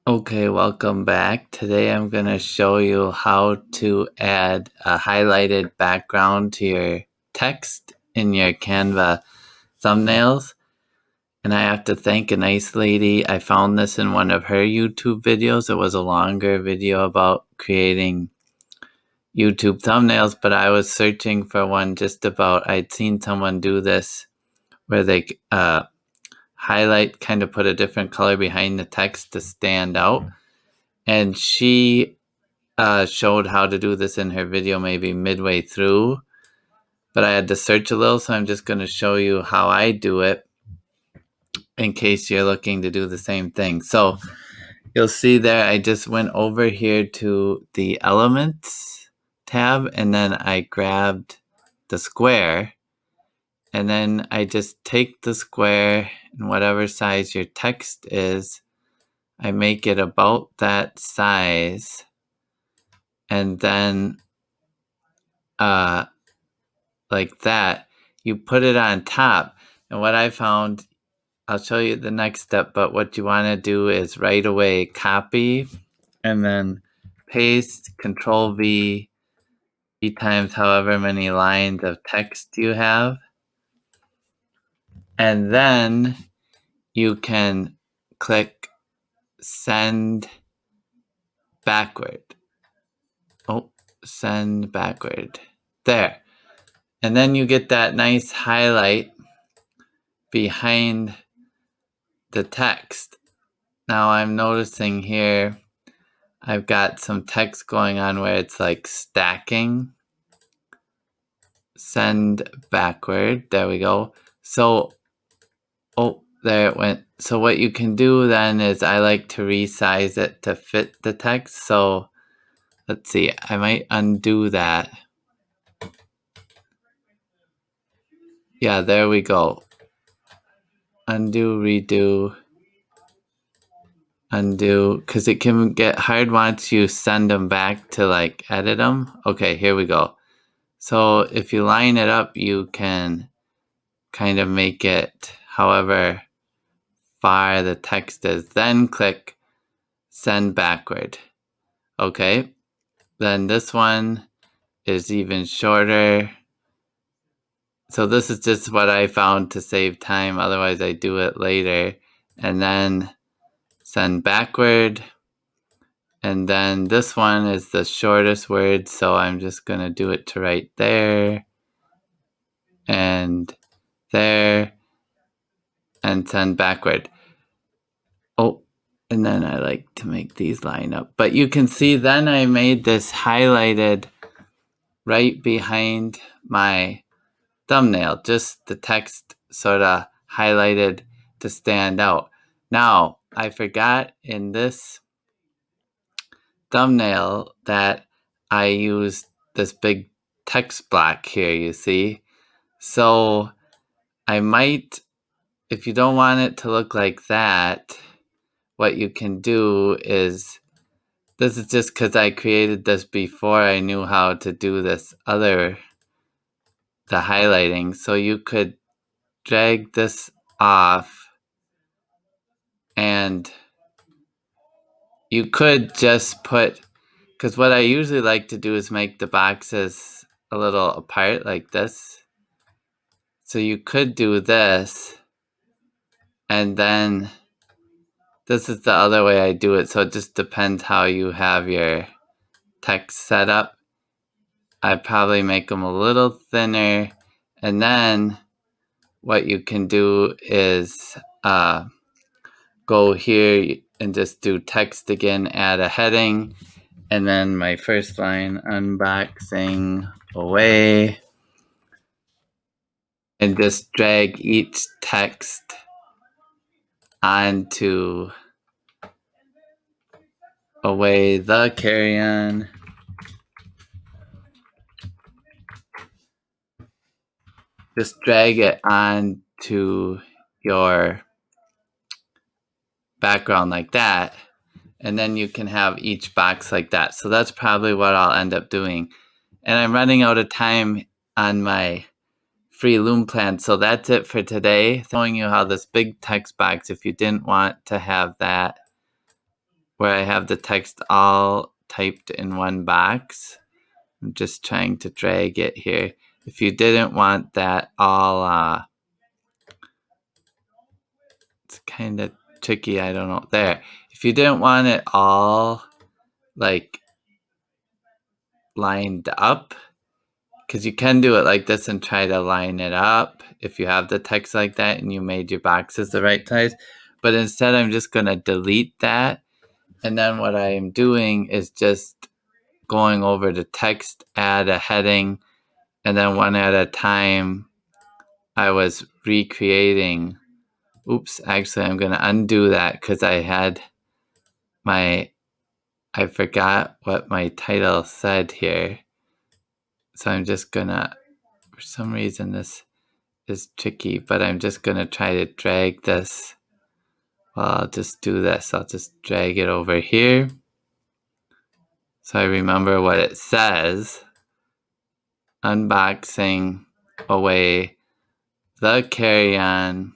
Okay, welcome back. Today I'm going to show you how to add a highlighted background to your text in your Canva thumbnails. And I have to thank a nice lady. I found this in one of her YouTube videos. It was a longer video about creating YouTube thumbnails, but I was searching for one just about, I'd seen someone do this where they highlight, kind of put a different color behind the text to stand out. And she showed how to do this in her video maybe midway through, but I had to search a little, so I'm just going to show you how I do it in case you're looking to do the same thing. So you'll see there I just went over here to the Elements tab, and then I grabbed the square, and then I just take the square and whatever size your text is, I make it about that size, and then like that, you put it on top. And what I found, I'll show you the next step, but what you want to do is right away copy and then paste, Control V, times however many lines of text you have. And then you can click send backward. Send backward. There. And then you get that nice highlight behind the text. Now I'm noticing here I've got some text going on where it's like stacking. Send backward. There we go. So, there it went. So what you can do then is I like to resize it to fit the text. So let's see, I might undo that. Yeah, there we go. Undo, redo, undo, because it can get hard once you send them back to like edit them. Okay, here we go. So if you line it up, you can kind of make it however far the text is. Then click send backward. Okay, then this one is even shorter. So this is just what I found to save time. Otherwise I do it later. And then send backward. And then this one is the shortest word. So I'm just going to do it to right there and there and send backward. And then I like to make these line up. But you can see then I made this highlighted right behind my thumbnail. Just the text sort of highlighted to stand out. Now, I forgot in this thumbnail that I used this big text block here, you see. So I might, if you don't want it to look like that, what you can do is, this is just because I created this before I knew how to do this the highlighting. So you could drag this off and you could just put, because what I usually like to do is make the boxes a little apart like this. So you could do this, and then this is the other way I do it. So it just depends how you have your text set up. I probably make them a little thinner, and then what you can do is go here and just do text again, add a heading, and then my first line, unboxing away, and just drag each text onto away the carry-on. Just drag it onto your background like that, and then you can have each box like that. So that's probably what I'll end up doing. And I'm running out of time on my free Loom plan, so that's it for today. Showing you how this big text box, if you didn't want to have that where I have the text all typed in one box. I'm just trying to drag it here. If you didn't want that all, it's kind of tricky, I don't know. There. If you didn't want it all like lined up, because you can do it like this and try to line it up if you have the text like that and you made your boxes the right size. But instead, I'm just going to delete that. And then what I am doing is just going over the text, add a heading, and then one at a time, I was recreating. Oops, actually, I'm going to undo that because I forgot what my title said here. So I'm just going to, for some reason, this is tricky, but I'm just going to try to drag this. Well, I'll just do this. I'll just drag it over here. So I remember what it says. Unboxing away the carry-on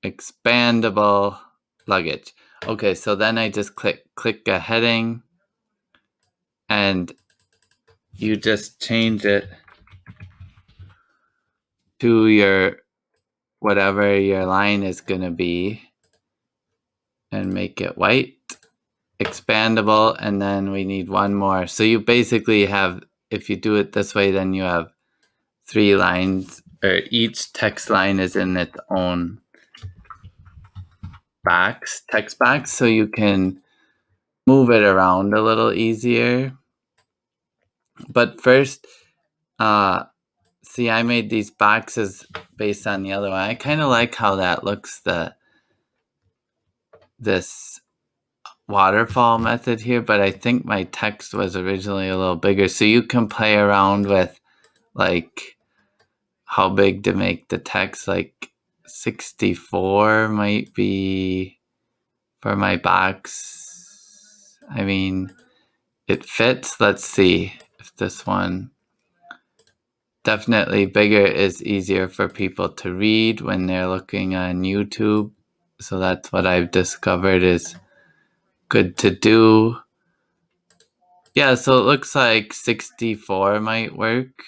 expandable luggage. Okay, so then I just click a heading and you just change it to your whatever your line is going to be and make it white, expandable, and then we need one more. So you basically have, if you do it this way, then you have 3 lines, or each text line is in its own box, text box, so you can move it around a little easier. But first, see, I made these boxes based on the other one. I kind of like how that looks, this waterfall method here, but I think my text was originally a little bigger. So you can play around with like how big to make the text. Like 64 might be for my box. I mean, it fits. Let's see if this one. Definitely bigger is easier for people to read when they're looking on YouTube. So that's what I've discovered is good to do. Yeah, so it looks like 64 might work.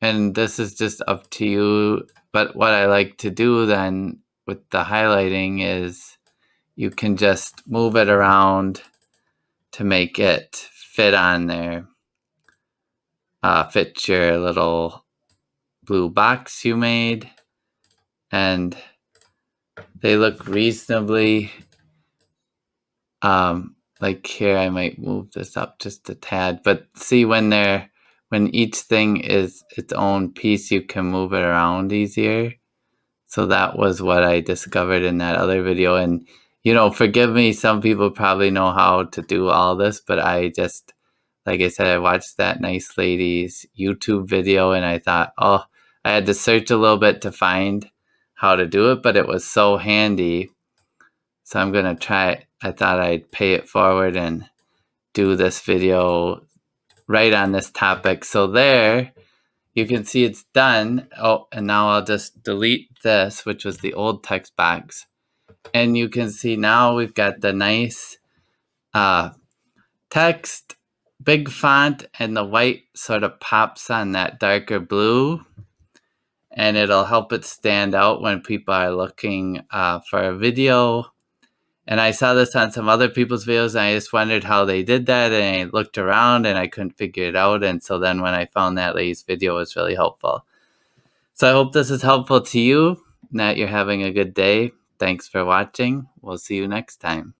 And this is just up to you. But what I like to do then with the highlighting is you can just move it around to make it fit on there. Fit your little blue box you made. And they look reasonably, like here I might move this up just a tad, but see when each thing is its own piece, you can move it around easier. So that was what I discovered in that other video. And, forgive me, some people probably know how to do all this, but I just, like I said, I watched that nice lady's YouTube video and I thought, I had to search a little bit to find how to do it, but it was so handy. So I'm going to try. I thought I'd pay it forward and do this video right on this topic. So there, you can see it's done. Oh, and now I'll just delete this, which was the old text box. And you can see now we've got the nice text, big font, and the white sort of pops on that darker blue. And it'll help it stand out when people are looking for a video. And I saw this on some other people's videos, and I just wondered how they did that, and I looked around, and I couldn't figure it out, and so then when I found that lady's video, it was really helpful. So I hope this is helpful to you, and that you're having a good day. Thanks for watching. We'll see you next time.